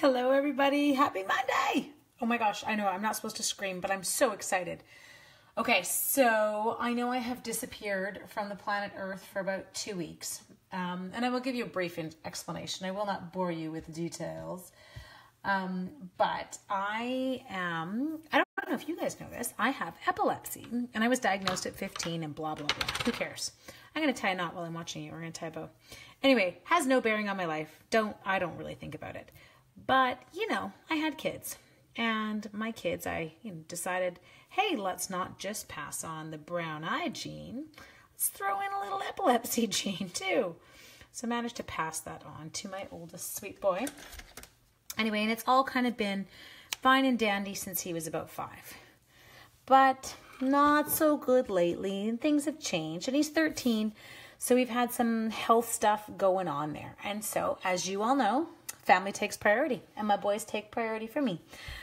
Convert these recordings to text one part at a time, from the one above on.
Hello, everybody. Happy Monday. Oh my gosh, I know I'm not supposed to scream, but I'm so excited. Okay, so I know I have disappeared from the planet Earth for about 2 weeks, and I will give you a brief explanation. I will not bore you with details, but I don't know if you guys know this, I have epilepsy, and I was diagnosed at 15 and blah, blah, blah. Who cares? I'm going to tie a knot while I'm watching you. We're going to tie a bow. Anyway, has no bearing on my life. I don't really think about it. But, you know, I had kids. And my kids, I decided, hey, let's not just pass on the brown eye gene. Let's throw in a little epilepsy gene too. So I managed to pass that on to my oldest sweet boy. Anyway, and it's all kind of been fine and dandy since he was about 5. But not so good lately, and things have changed. And he's 13, so we've had some health stuff going on there. And so, as you all know, family takes priority, and my boys take priority for me.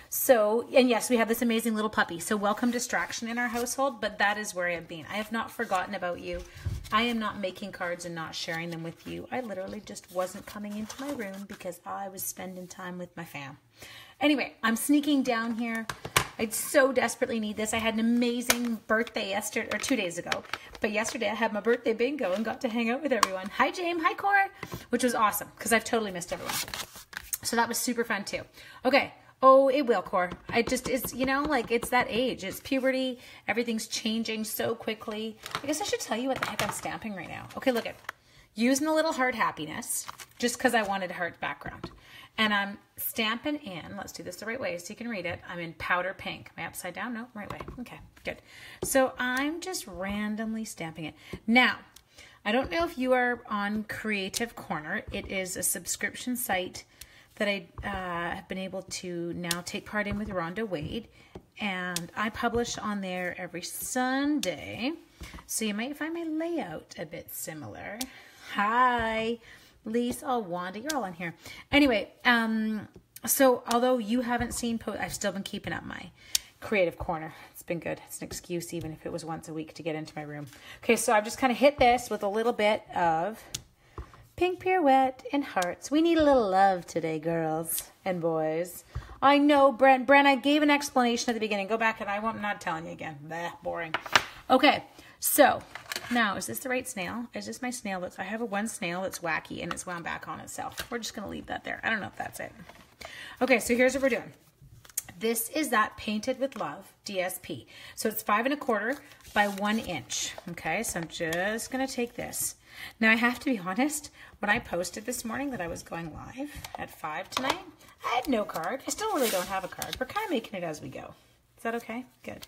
So, and yes, we have this amazing little puppy. So welcome distraction in our household, but that is where I have been. I have not forgotten about you. I am not making cards and not sharing them with you. I literally just wasn't coming into my room because I was spending time with my fam. Anyway, I'm sneaking down here. I so desperately need this. I had an amazing birthday yesterday, or 2 days ago. But yesterday I had my birthday bingo and got to hang out with everyone. Hi, James. Hi, Cora. Which was awesome because I've totally missed everyone. So that was super fun too. Okay. Oh, it will, Cora. It's, you know, like it's that age. It's puberty. Everything's changing so quickly. I guess I should tell you what the heck I'm stamping right now. Okay, look at using a little heart happiness just because I wanted a heart background. And I'm stamping in, let's do this the right way so you can read it. I'm in powder pink. Am I upside down? No, right way. Okay, good. So I'm just randomly stamping it. Now, I don't know if you are on Creative Corner. It is a subscription site that I have been able to now take part in with Rhonda Wade. And I publish on there every Sunday. So you might find my layout a bit similar. Hi, Lisa, oh, Wanda, you're all on here. Anyway, so although you haven't seen I've still been keeping up my Creative Corner. It's been good. It's an excuse even if it was once a week to get into my room. Okay, so I've just kind of hit this with a little bit of pink pirouette and hearts. We need a little love today, girls and boys. I know, Brent, I gave an explanation at the beginning. Go back and I'm not telling you again. Bleh, boring. Okay, so now, is this the right snail? Is this my snail? I have one snail that's wacky and it's wound back on itself. We're just going to leave that there. I don't know if that's it. Okay, so here's what we're doing. This is that Painted with Love DSP. So it's 5 1/4 by 1 inch. Okay, so I'm just going to take this. Now, I have to be honest, when I posted this morning that I was going live at 5 tonight, I had no card. I still really don't have a card. We're kind of making it as we go. Is that okay? Good.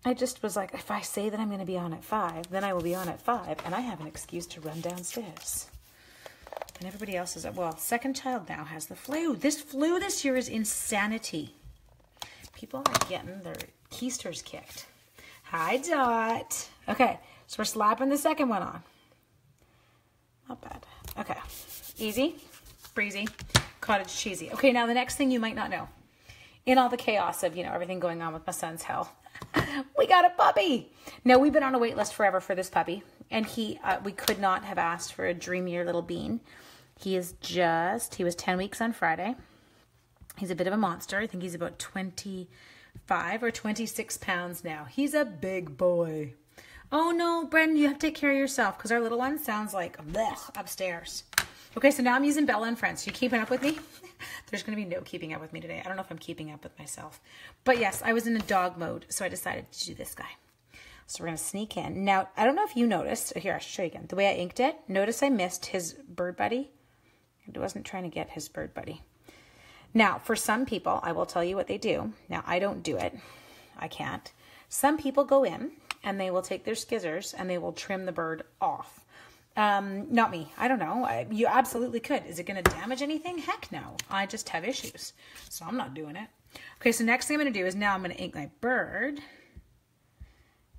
I just was like, if I say that I'm going to be on at 5, then I will be on at 5, and I have an excuse to run downstairs. And everybody else is, well, second child now has the flu. This flu this year is insanity. People are getting their keisters kicked. Hi, Dot. Okay, so we're slapping the second one on. Not bad. Okay, easy, breezy, cottage cheesy. Okay, now the next thing you might not know. In all the chaos of, everything going on with my son's health, we got a puppy. Now, we've been on a wait list forever for this puppy, and we could not have asked for a dreamier little bean. He was 10 weeks on Friday. He's a bit of a monster. I think he's about 25 or 26 pounds now. He's a big boy. Oh no, Brendan, you have to take care of yourself because our little one sounds like blech upstairs. Okay, so now I'm using Bella and Friends. You keeping up with me? There's going to be no keeping up with me today. I don't know if I'm keeping up with myself. But yes, I was in a dog mode, so I decided to do this guy. So we're going to sneak in. Now, I don't know if you noticed. Here, I'll show you again. The way I inked it, notice I missed his bird buddy. I wasn't trying to get his bird buddy. Now, for some people, I will tell you what they do. Now, I don't do it. I can't. Some people go in, and they will take their scissors, and they will trim the bird off. Not me. I don't know. You absolutely could. Is it going to damage anything? Heck no. I just have issues. So I'm not doing it. Okay, so next thing I'm going to do is now I'm going to ink my bird.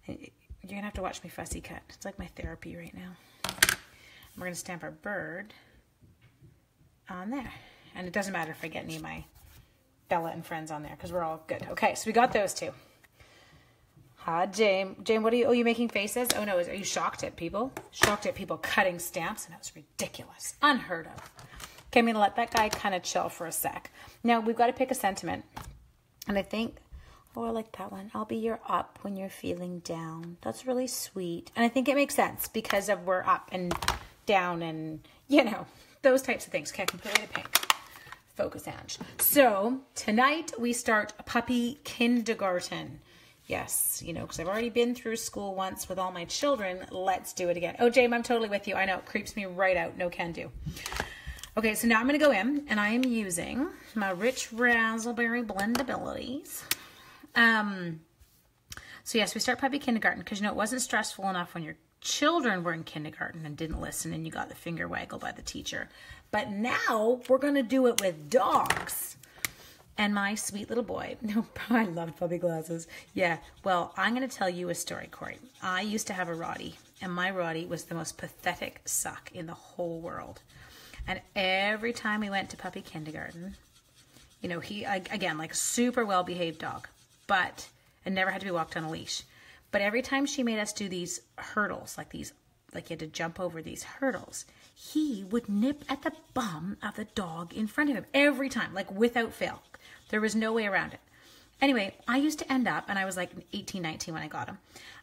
You're going to have to watch me fussy cut. It's like my therapy right now. We're going to stamp our bird on there. And it doesn't matter if I get any of my Bella and Friends on there because we're all good. Okay, so we got those two. Hi, Jane. Jane, what are you making faces? Oh no, are you shocked at people? Shocked at people cutting stamps? And that was ridiculous. Unheard of. Okay, I'm going to let that guy kind of chill for a sec. Now, we've got to pick a sentiment. And I think, oh, I like that one. I'll be your up when you're feeling down. That's really sweet. And I think it makes sense because of we're up and down and, you know, those types of things. Okay, completely pink. Focus, Ange. So tonight we start puppy kindergarten. Yes, you know, because I've already been through school once with all my children. Let's do it again. Oh, James, I'm totally with you. I know, it creeps me right out. No can do. Okay, so now I'm going to go in, and I am using my Rich Razzleberry Blendabilities. So yes, we start puppy kindergarten because, you know, it wasn't stressful enough when your children were in kindergarten and didn't listen and you got the finger waggle by the teacher. But now we're going to do it with dogs. And my sweet little boy, no, I loved puppy glasses. Yeah, well, I'm going to tell you a story, Corey. I used to have a Rottie, and my Rottie was the most pathetic suck in the whole world. And every time we went to puppy kindergarten, you know, he, again, like super well-behaved dog, but it never had to be walked on a leash. But every time she made us do these hurdles, like you had to jump over these hurdles, he would nip at the bum of the dog in front of him every time, like without fail. There was no way around it. Anyway, I used to end up, and I was like 18, 19 when I got him,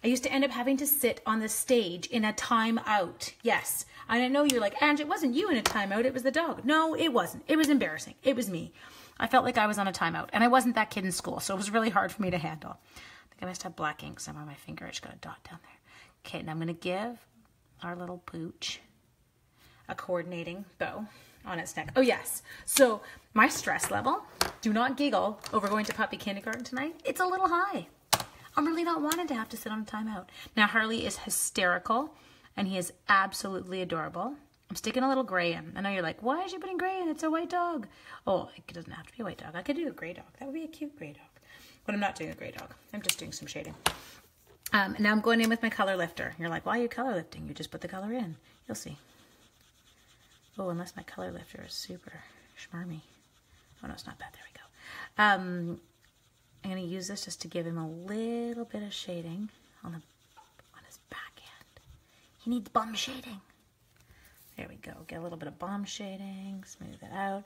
I used to end up having to sit on the stage in a timeout. Yes. And I know you're like, Ange, it wasn't you in a timeout, it was the dog. No, it wasn't. It was embarrassing. It was me. I felt like I was on a timeout, and I wasn't that kid in school, so it was really hard for me to handle. I think I must have black ink somewhere on my finger. I just got a dot down there. Okay, now I'm going to give our little pooch a coordinating bow on its neck. Oh, yes. So my stress level, do not giggle over going to puppy kindergarten tonight. It's a little high. I'm really not wanting to have to sit on a timeout. Now, Harley is hysterical, and he is absolutely adorable. I'm sticking a little gray in. I know you're like, why is she putting gray in? It's a white dog. Oh, it doesn't have to be a white dog. I could do a gray dog. That would be a cute gray dog. But I'm not doing a gray dog. I'm just doing some shading. Now I'm going in with my color lifter. You're like, why are you color lifting? You just put the color in. You'll see. Oh, unless my color lifter is super schmarmy. Oh, no, it's not bad. There we go. I'm going to use this just to give him a little bit of shading on his back end. He needs bum shading. There we go. Get a little bit of bum shading. Smooth it out.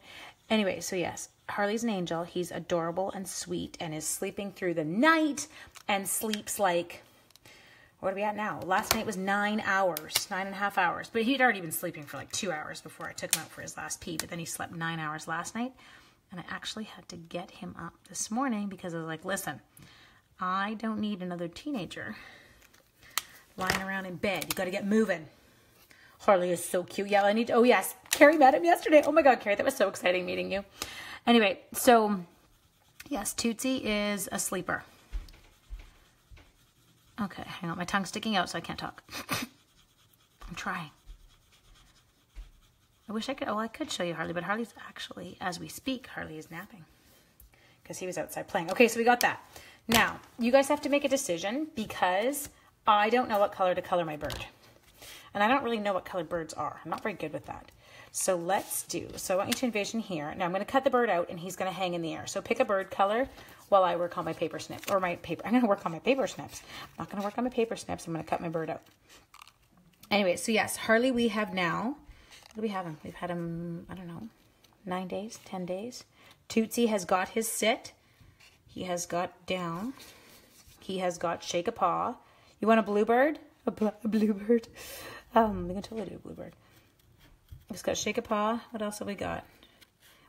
Anyway, so yes, Harley's an angel. He's adorable and sweet and is sleeping through the night and sleeps like... What are we at now? Last night was 9 hours, 9.5 hours. But he'd already been sleeping for like 2 hours before I took him out for his last pee. But then he slept 9 hours last night. And I actually had to get him up this morning because I was like, listen, I don't need another teenager lying around in bed. You got to get moving. Harley is so cute. Yeah, I need... Oh, yes. Carrie met him yesterday. Oh, my God, Carrie, that was so exciting meeting you. Anyway, so, yes, Tootsie is a sleeper. Okay, hang on. My tongue's sticking out, so I can't talk. I'm trying. I wish I could... Oh, I could show you Harley, but Harley's actually, as we speak, Harley is napping because he was outside playing. Okay, so we got that. Now, you guys have to make a decision because I don't know what color to color my bird. And I don't really know what color birds are. I'm not very good with that. So let's do... So I want you to envision here. Now I'm going to cut the bird out, and he's going to hang in the air. So pick a bird color while I work on my paper snips. Or my paper... I'm going to work on my paper snips. I'm not going to work on my paper snips. I'm going to cut my bird out. Anyway, so yes, Harley we have now... What do we have him? We've had him, I don't know, 9 days, 10 days. Tootsie has got his sit. He has got down. He has got shake a paw. You want a bluebird? A bluebird? We can totally do a bluebird. He's got shake a paw. What else have we got?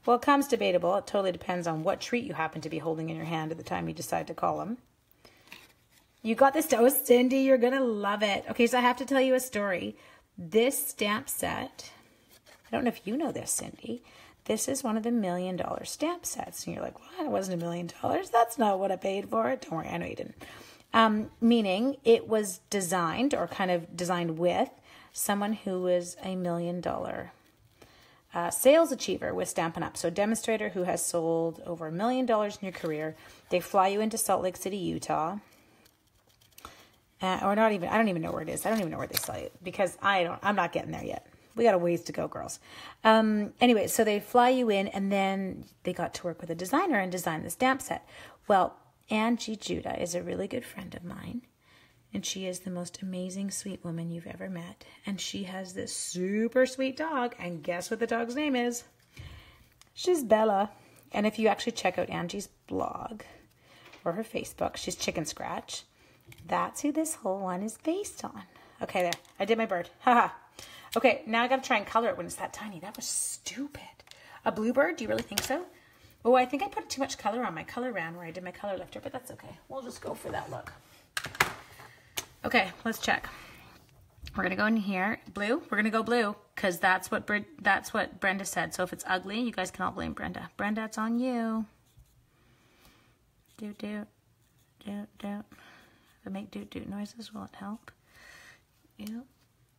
Well, it comes debatable. It totally depends on what treat you happen to be holding in your hand at the time you decide to call him. You got this. Oh, Cindy, you're going to love it. Okay, so I have to tell you a story. This stamp set, I don't know if you know this, Cindy. This is one of the $1 million stamp sets. And you're like, what? It wasn't $1 million. That's not what I paid for it. Don't worry, I know you didn't. Meaning it was designed or kind of designed with someone who was $1 million sales achiever with Stampin' Up. So a demonstrator who has sold over $1 million in your career. They fly you into Salt Lake City, Utah. Or not even, I don't even know where it is. I don't even know where they sell it because I'm not getting there yet. We got a ways to go, girls. Anyway, so they fly you in and then they got to work with a designer and design the stamp set. Well, Angie Judah is a really good friend of mine. And she is the most amazing, sweet woman you've ever met. And she has this super sweet dog. And guess what the dog's name is? She's Bella. And if you actually check out Angie's blog or her Facebook, she's Chicken Scratch. That's who this whole one is based on. Okay, there. I did my bird. Haha. Okay, now I got to try and color it when it's that tiny. That was stupid. A bluebird? Do you really think so? Oh, I think I put too much color on my color round where I did my color lifter, but that's okay. We'll just go for that look. Okay, let's check. We're gonna go in here, blue. We're gonna go blue because that's what Brenda said. So if it's ugly, you guys can all blame Brenda. Brenda, it's on you. Doot doot, doot doot. If I make doot doot noises, will it help? Yeah.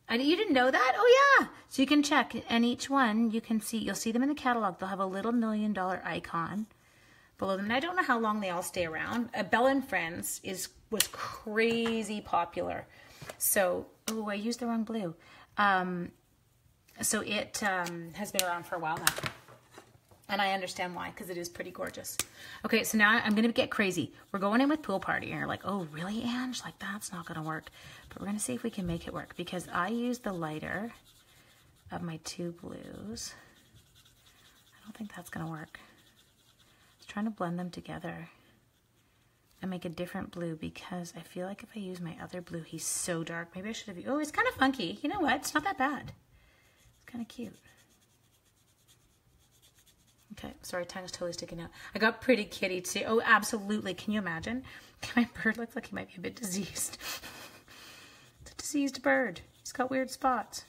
You didn't know that? Oh yeah. So you can check, and each one you can see. You'll see them in the catalog. They'll have a little $1 million icon below them. And I don't know how long they all stay around. Bella and Friends was crazy popular. So, oh, I used the wrong blue. So it has been around for a while now. And I understand why, because it is pretty gorgeous. Okay, so now I'm going to get crazy. We're going in with Pool Party. And you're like, oh, really, Ange? Like, that's not going to work. But we're going to see if we can make it work. Because I used the lighter of my two blues. I don't think that's going to work. I was trying to blend them together and make a different blue because I feel like if I use my other blue, he's so dark. Maybe I should have... Oh, it's kind of funky. You know what? It's not that bad. It's kind of cute. Okay, sorry, tongue's totally sticking out. I got Pretty Kitty too. Oh, absolutely. Can you imagine? My bird looks like he might be a bit diseased. It's a diseased bird. He's got weird spots.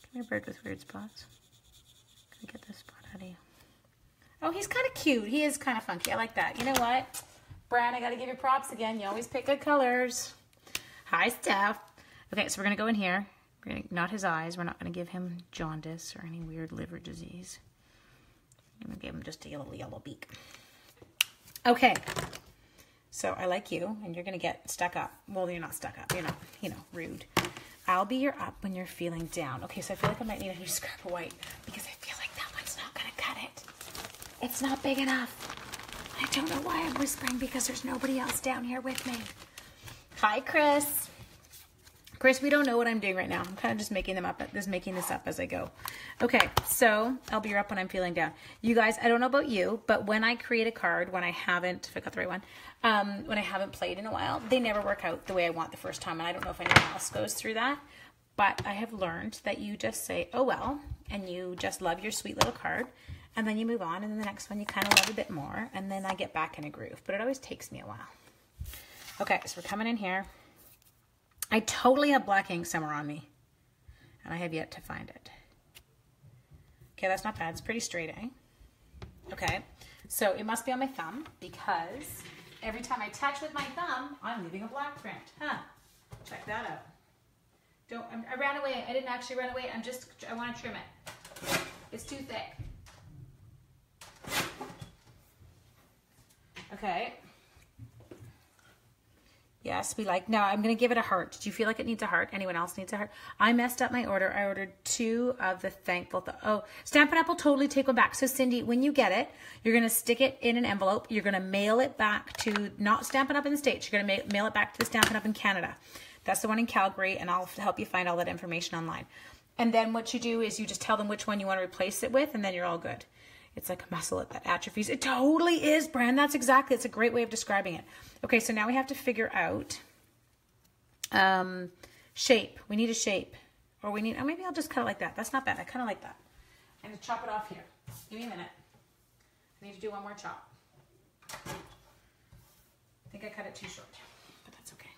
Come here, bird with weird spots. Can I get this spot out of you? Oh, he's kind of cute. He is kind of funky. I like that. You know what? Brad, I got to give you props again. You always pick good colors. Hi, Steph. Okay, so we're going to go in here. We're going to, not his eyes. We're not going to give him jaundice or any weird liver disease. I'm going to give him just a little yellow beak. Okay. So I like you, and you're going to get stuck up. Well, you're not stuck up. You're not, rude. I'll be your up when you're feeling down. Okay, so I feel like I might need a new scrap of white because I feel like that one's not going to cut it. It's not big enough. I don't know why I'm whispering because there's nobody else down here with me. Hi, Chris. Chris, we don't know what I'm doing right now. I'm kind of just making this up as I go. Okay, so I'll be your up when I'm feeling down. You guys, I don't know about you, but when I create a card, when I haven't, if I got the right one, when I haven't played in a while, they never work out the way I want the first time. And I don't know if anyone else goes through that, but I have learned that you just say, oh well, and you just love your sweet little card. And then you move on, and then the next one you kind of love a bit more, and then I get back in a groove. But it always takes me a while. Okay, so we're coming in here. I totally have black ink somewhere on me, and I have yet to find it. Okay, that's not bad. It's pretty straight, eh? Okay, so it must be on my thumb, because every time I touch with my thumb, I'm leaving a black print. Huh, check that out. I ran away. I didn't actually run away. I want to trim it. It's too thick. Okay. Yes, we like. Now I'm going to give it a heart. Do you feel like it needs a heart? Anyone else needs a heart? I messed up my order. I ordered 2 of the Thankful. Stampin' Up! Will totally take one back. So Cindy, when you get it, you're going to stick it in an envelope. You're going to mail it back to, not Stampin' Up! In the States. You're going to mail it back to the Stampin' Up! In Canada. That's the one in Calgary, and I'll help you find all that information online. And then what you do is you just tell them which one you want to replace it with, and then you're all good. It's like a muscle that atrophies. It totally is, Bran. It's a great way of describing it. Okay, so now we have to figure out shape. We need a shape. Or we need, oh, maybe I'll just cut it like that. That's not bad. I kind of like that. I'm going to chop it off here. Give me a minute. I need to do one more chop. I think I cut it too short, but that's okay.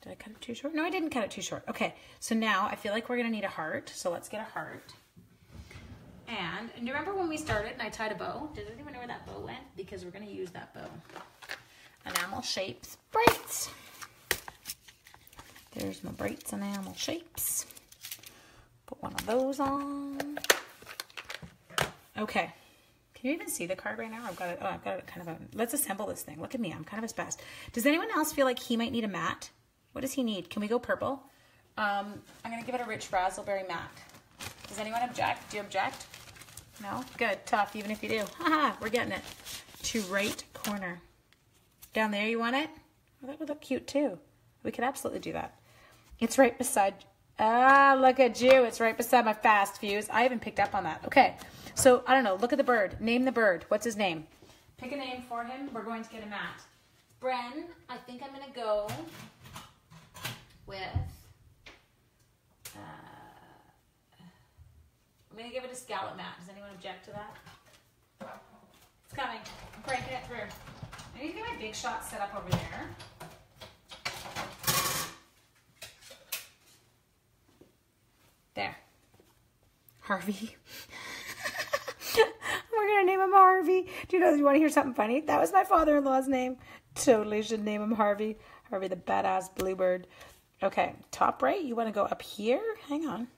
Did I cut it too short? No, I didn't cut it too short. Okay, so now I feel like we're going to need a heart. So let's get a heart. And you remember when we started and I tied a bow? Does anyone know where that bow went? Because we're going to use that bow. Enamel shapes, braids. There's my braids, enamel shapes. Put one of those on. Okay. Can you even see the card right now? I've got it kind of let's assemble this thing. Look at me. I'm kind of a spaz. Does anyone else feel like he might need a matte? What does he need? Can we go purple? I'm going to give it a rich raspberry matte. Does anyone object? Do you object? No? Good. Tough, even if you do. Haha, we're getting it. To right corner. Down there, you want it? Oh, that would look cute, too. We could absolutely do that. It's right beside Ah, look at you. It's right beside my fast fuse. I haven't picked up on that. Okay. So, I don't know. Look at the bird. Name the bird. What's his name? Pick a name for him. We're going to get a mat. Bren, I think I'm going to go with... I'm going to give it a scallop mat. Does anyone object to that? It's coming. I'm cranking it through. I need to get my big shot set up over there. There. Harvey. We're going to name him Harvey. Do you want to hear something funny? That was my father-in-law's name. Totally should name him Harvey. Harvey the badass bluebird. Okay, top right. You want to go up here? Hang on.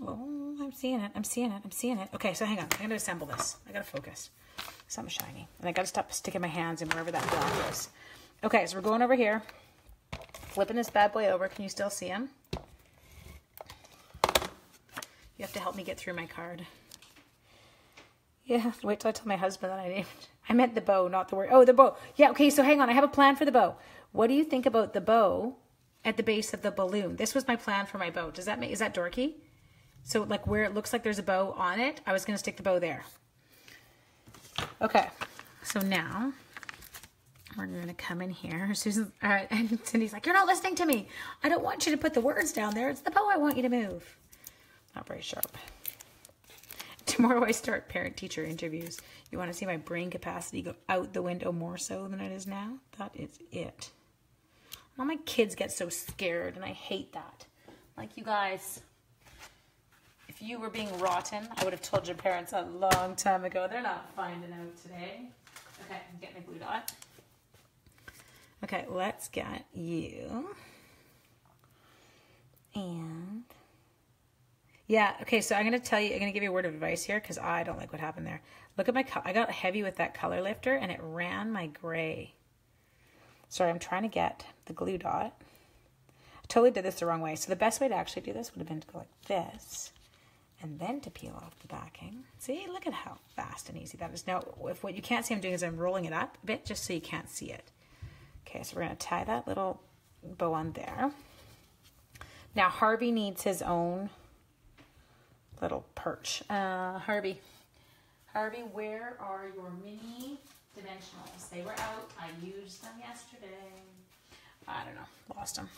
Oh, I'm seeing it. I'm seeing it. I'm seeing it. Okay, so hang on. I'm going to assemble this. I got to focus. Something shiny. And I got to stop sticking my hands in wherever that block is. Okay, so we're going over here. Flipping this bad boy over. Can you still see him? You have to help me get through my card. Yeah, wait till I tell my husband that I meant the bow, not the word. Oh, the bow. Yeah, okay, so hang on. I have a plan for the bow. What do you think about the bow at the base of the balloon? This was my plan for my bow. Is that dorky? So like where it looks like there's a bow on it, I was going to stick the bow there. Okay, so now we're going to come in here. Susan, and Cindy's like, you're not listening to me. I don't want you to put the words down there. It's the bow I want you to move. Not very sharp. Tomorrow I start parent-teacher interviews. You want to see my brain capacity go out the window more so than it is now? That is it. All my kids get so scared, and I hate that. Like, you guys, if you were being rotten, I would have told your parents a long time ago. They're not finding out today. Okay, I'm getting my glue dot. Okay, let's get you. And... yeah, okay, so I'm going to give you a word of advice here because I don't like what happened there. Look at my, I got heavy with that color lifter and it ran my gray. Sorry, I'm trying to get the glue dot. I totally did this the wrong way. So the best way to actually do this would have been to go like this and then to peel off the backing. See, look at how fast and easy that is. Now, if what you can't see I'm doing is I'm rolling it up a bit just so you can't see it. Okay, so we're going to tie that little bow on there. Now, Harvey needs his own little perch. Harvey, where are your mini dimensionals? They were out. I used them yesterday. I don't know. Lost them.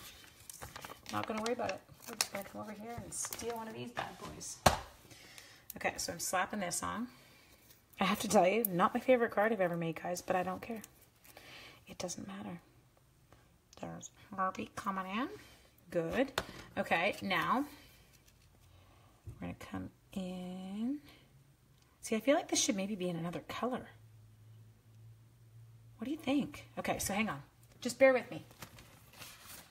Not going to worry about it. We're just going to come over here and steal one of these bad boys. Okay, so I'm slapping this on. I have to tell you, not my favorite card I've ever made, guys, but I don't care. It doesn't matter. There's Harvey coming in. Good. Okay, now we're going to come in. See, I feel like this should maybe be in another color. What do you think? Okay, so hang on. Just bear with me.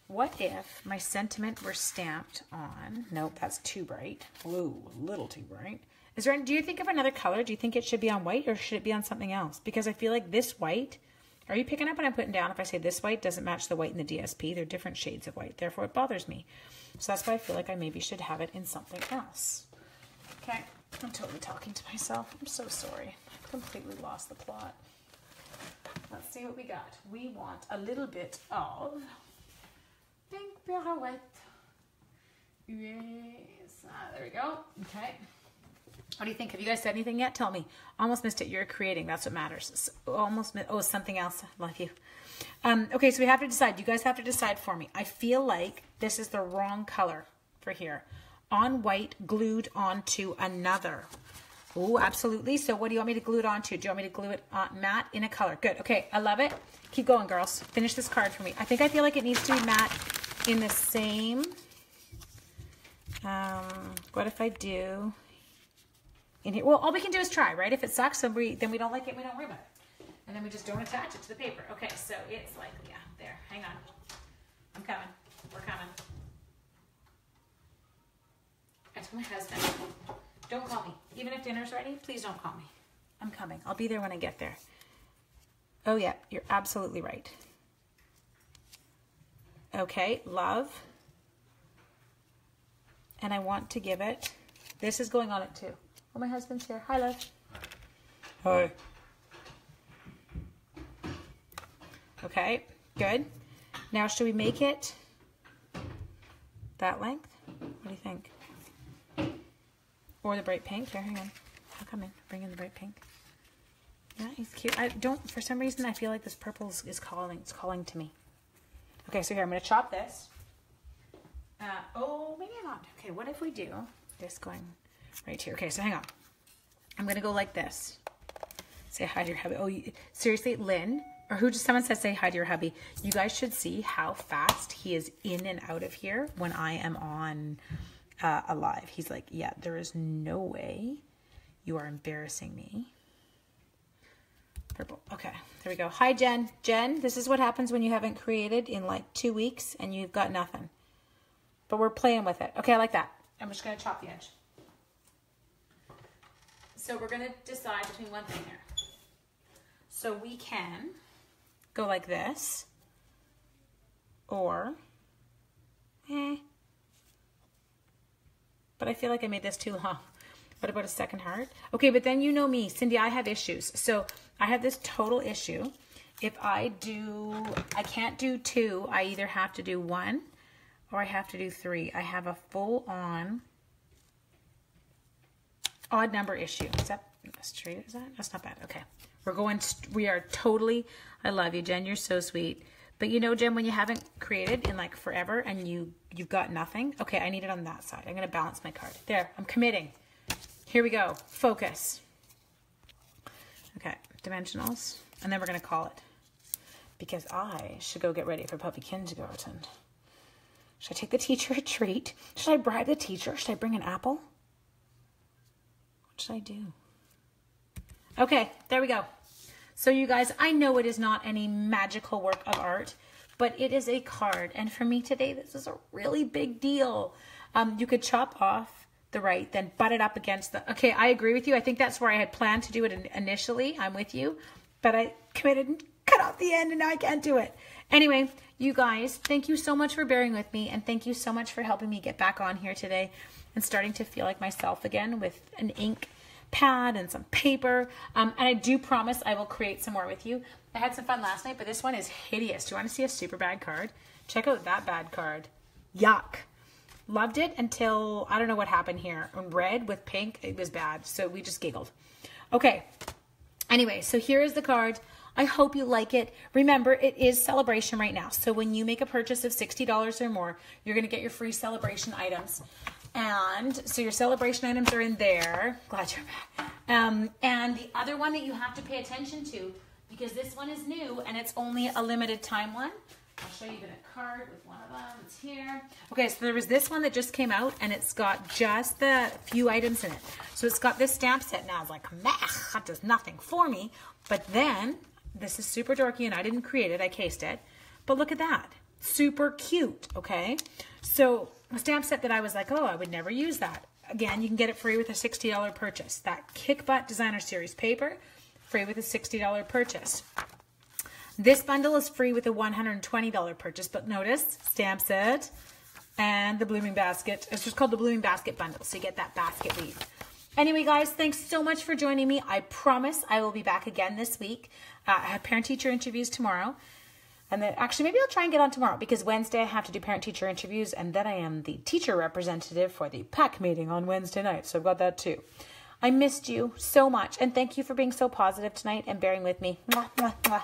What if my sentiment were stamped on... nope, that's too bright. Ooh, a little too bright. Do you think of another color? Do you think it should be on white or should it be on something else? Because I feel like this white... are you picking up what I'm putting down? If I say this white doesn't match the white in the DSP, they're different shades of white. Therefore, it bothers me. So that's why I feel like I maybe should have it in something else. Okay, I'm totally talking to myself. I'm so sorry. I've completely lost the plot. Let's see what we got. We want a little bit of pink pirouette. Yes, there we go. Okay. What do you think? Have you guys said anything yet? Tell me. Almost missed it. You're creating. That's what matters. Almost missed. Oh, something else. Love you. Okay, so we have to decide. You guys have to decide for me. I feel like this is the wrong color for here. On white, glued onto another. Oh, absolutely. So what do you want me to glue it onto? Do you want me to glue it on matte in a color? Good. Okay, I love it. Keep going, girls. Finish this card for me. I feel like it needs to be matte in the same. What if I do... in here? Well, all we can do is try, right? If it sucks, then we don't like it, we don't worry about it. And then we just don't attach it to the paper. Okay, so it's like, yeah, there. Hang on. I'm coming. We're coming. I told my husband, don't call me. Even if dinner's ready, please don't call me. I'm coming. I'll be there when I get there. Oh, yeah, you're absolutely right. Okay, love. And I want to give it, this is going on it too. Oh, my husband's here. Hi, love. Hi. Okay, good. Now, should we make it That length? What do you think? Or the bright pink? Here, hang on. I'll come in. Bring in the bright pink. Yeah, he's cute. I don't, for some reason, I feel like this purple is calling. It's calling to me. Okay, so here, I'm going to chop this. Oh, maybe not. Okay, what if we do this going right here? Okay, so hang on. I'm going to go like this. Say hi to your hubby. Oh, seriously, Lynn, or who just, someone said say hi to your hubby. You guys should see how fast he is in and out of here when I am on alive. He's like, yeah, there is no way you are embarrassing me. Purple. Okay, there we go. Hi, Jen. Jen, this is what happens when you haven't created in like 2 weeks and you've got nothing. But we're playing with it. Okay, I like that. I'm just going to chop the edge. So we're going to decide between one thing here. So we can go like this. Or, but I feel like I made this too long. What about a second heart? Okay, but then you know me, Cindy, I have issues. So I have this total issue. If I can't do 2, I either have to do 1 or I have to do 3. I have a full on odd number issue. Is that straight? Is that? That's not bad. Okay. We are totally, I love you, Jen. You're so sweet. But you know, Jen, when you haven't created in like forever and you've got nothing. Okay, I need it on that side. I'm going to balance my card. There, I'm committing. Here we go. Focus. Okay, dimensionals. And then we're going to call it. Because I should go get ready for puppy kindergarten. Should I take the teacher a treat? Should I bribe the teacher? Should I bring an apple? What should I do? Okay, there we go. So you guys, I know it is not any magical work of art, but it is a card. And for me today, this is a really big deal. You could chop off the right, then butt it up against the, okay, I agree with you. I think that's where I had planned to do it initially. I'm with you, but I committed and cut off the end and now I can't do it. Anyway, you guys, thank you so much for bearing with me and thank you so much for helping me get back on here today and starting to feel like myself again with an ink pad and some paper. And I do promise I will create some more with you. I had some fun last night, but this one is hideous. Do you want to see a super bad card? Check out that bad card. Yuck. Loved it until, I don't know what happened here. On red with pink, it was bad. So we just giggled. Okay. Anyway, so here is the card. I hope you like it. Remember, it is celebration right now. So when you make a purchase of $60 or more, you're going to get your free celebration items. And so your celebration items are in there. Glad you're back. And the other one that you have to pay attention to, because this one is new and it's only a limited time one. I'll show you a card with one of them. It's here. Okay, so there was this one that just came out, and it's got just the few items in it. So it's got this stamp set. Now I was like, meh, that does nothing for me. But then, this is super dorky, and I didn't create it. I cased it. But look at that. Super cute, okay? So a stamp set that I was like, oh, I would never use that. Again, you can get it free with a $60 purchase. That Kick Butt Designer Series paper, free with a $60 purchase. This bundle is free with a $120 purchase, but notice, stamp set and the blooming basket. It's just called the blooming basket bundle, so you get that basket weave. Anyway, guys, thanks so much for joining me. I promise I will be back again this week. I have parent-teacher interviews tomorrow. And then, actually, maybe I'll try and get on tomorrow because Wednesday I have to do parent-teacher interviews, and then I am the teacher representative for the PAC meeting on Wednesday night, so I've got that too. I missed you so much, and thank you for being so positive tonight and bearing with me. Mwah, mwah, mwah.